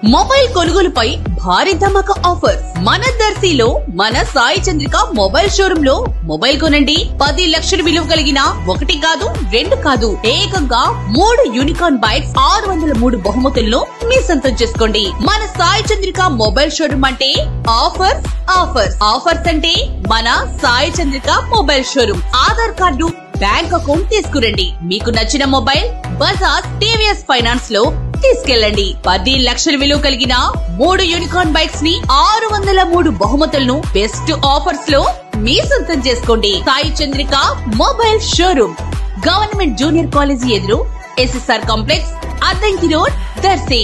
Mobile కొనుగోలుపై భారీ ధమాకా offer మన దర్శిలో మన సాయి చంద్రిక మొబైల్ షోరూమ్ లో మొబైల్ కొనండి 10 లక్షల విలువ కలిగిన 1 కాదు 2 కాదు ఏకంగా 3 యూనికార్న్ బైక్స్ 603 బహుమతులను మీ సొంతం చేసుకోండి। మన సాయి చంద్రిక మొబైల్ షోరూమ్ అంటే ఆఫర్స్ ఆఫర్స్ ఆఫర్స్ అంటే మన Sai Chandrika mobile showroom. Aadhaar card bank account తీసుకురండి, మీకు నచ్చిన మొబైల్ బజాజ్ టీవీఎస్ ఫైనాన్స్ లో తీసుకెళ్ళండి। 10 లక్షల విలువ కలిగిన 3 యూనికార్న్ బైక్స్ ని 603 బహుమతులను బెస్ట్ ఆఫర్స్ లో మీ సొంతం చేసుకోండి। Sai Chandrika mobile showroom, government junior college ఎదురు, SSR complex, Addanki road, Darsi.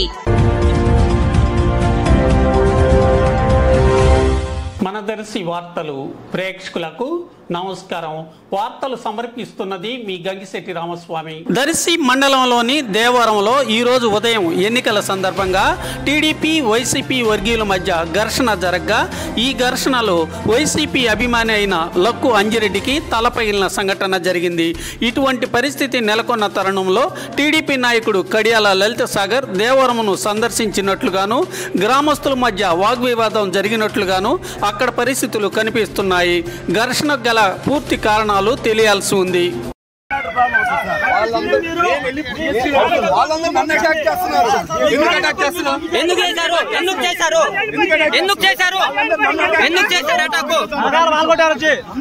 మన దర్శి వార్తలు ప్రేక్షకులకు నమస్కారం। వార్తలు సమర్పిస్తున్నది మీ గంగిశెట్టి రామస్వామి। దర్శి మండలంలోని దేవరంలో ఈ రోజు ఉదయం ఎన్నికల సందర్భంగా టీడీపీ వైసీపీ వర్గీయుల మధ్య ఘర్షణ జరగగా ఈ ఘర్షణలో వైసీపీ అభిమాని అయిన లక్కు అంజిరెడ్డికి తలపగిలిన సంఘటన జరిగింది। ఇటువంటి పరిస్థితి నెలకొన్న తరుణంలో టీడీపీ నాయకుడు కడియాల లలిత సాగర్ దేవరమును సందర్శించినట్లుగాను గ్రామస్తుల మధ్య వాగ్వివాదం జరిగినట్లుగాను అక్కడ పరిస్థితులు కనిపిస్తున్నాయి। ఘర్షణకు గల పూర్తి కారణాలు తెలియాల్సి ఉంది।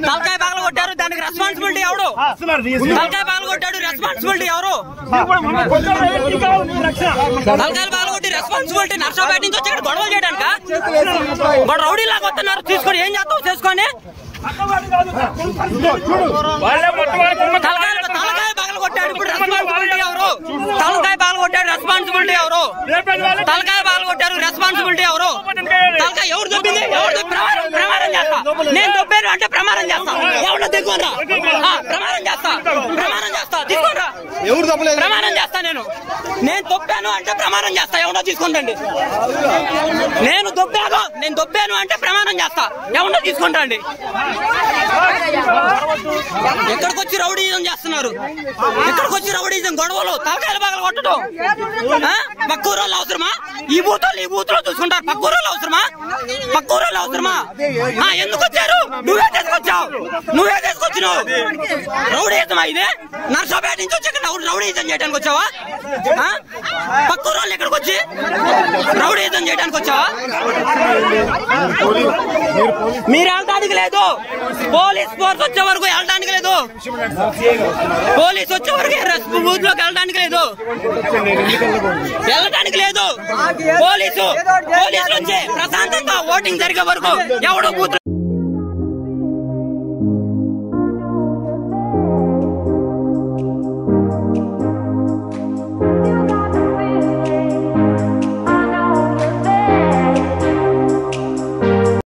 తలకాయ పగలగొట్టారు, దానికి రెస్పాన్సిబిలిటీ ఎవరు? తలకాయ పగలగొట్టాడు, రెస్పాన్సిబిలిటీ ఎవరు? తలకాయలు పగలగొట్టి రెస్పాన్సిబిలిటీ నర్సాపేట నుంచి వచ్చి ఇక్కడ గొడవలు చేయడానిక? రౌడీ లాగా వస్తున్నారు, తీసుకొని ఏం చేస్తావు చేసుకొని? తలకాయ పగలగొట్టాడు, ఇప్పుడు రెస్పాన్సిబిలిటీ ఎవరు? తలకాయ పగలగొట్టాడు, రెస్పాన్సిబిలిటీ ఎవరు? తలకాయ పగలగొట్టారు, రెస్పాన్సిబిలిటీ ఎవరు? తలకాయ ఎవరు దొబ్బింది? ఎవరు ప్రమాణం చేస్తా? నేను దొబ్బాను అంటే ప్రమాణం చేస్తా, ఎవరు దిగురా ప్రమాణం చేస్తా, ప్రమాణం చేస్తా, తీసుకోరా ప్రమాణం చేస్తా। నేను దొబ్బాను అంటే ప్రమాణం చేస్తా, ఎవరో తీసుకుంటండి। నేను దొబ్బాను అంటే ప్రమాణం చేస్తా, ఎవరో తీసుకుంటండి। ఎక్కడికి వచ్చి రౌడీజం చేస్తున్నారు? ఎక్కడికి వచ్చి రౌడీజం గొడవలు, తలకాయలు పగలు కొట్టడం పక్కూరోళ్ళు అవసరమా? ఈ బూతులో చూసుకుంటారు, పక్కూరోళ్ళు అవసరమా? పక్కూరోళ్ళు అవసరమా? ఎందుకు వచ్చారు? నువ్వే తీసుకొచ్చినావు రౌడీజమా? ఇదే నర్సాపేట నుంచి వచ్చి రౌడీజం చేయడానికి వచ్చావా? పక్కూరోళ్ళు ఎక్కడికి వచ్చి రౌడీజం చేయడానికి వచ్చావా? మీరు వెళ్ళడానికి లేదు, పోలీస్ ఫోర్స్ వచ్చే వరకు వెళ్ళడానికి లేదు, పోలీస్ వచ్చే వరకు బూత్ లోకి వెళ్ళడానికి లేదు, పోలీసులు వచ్చి ప్రశాంతంగా ఓటింగ్ జరిగే వరకు ఎవడో బూత్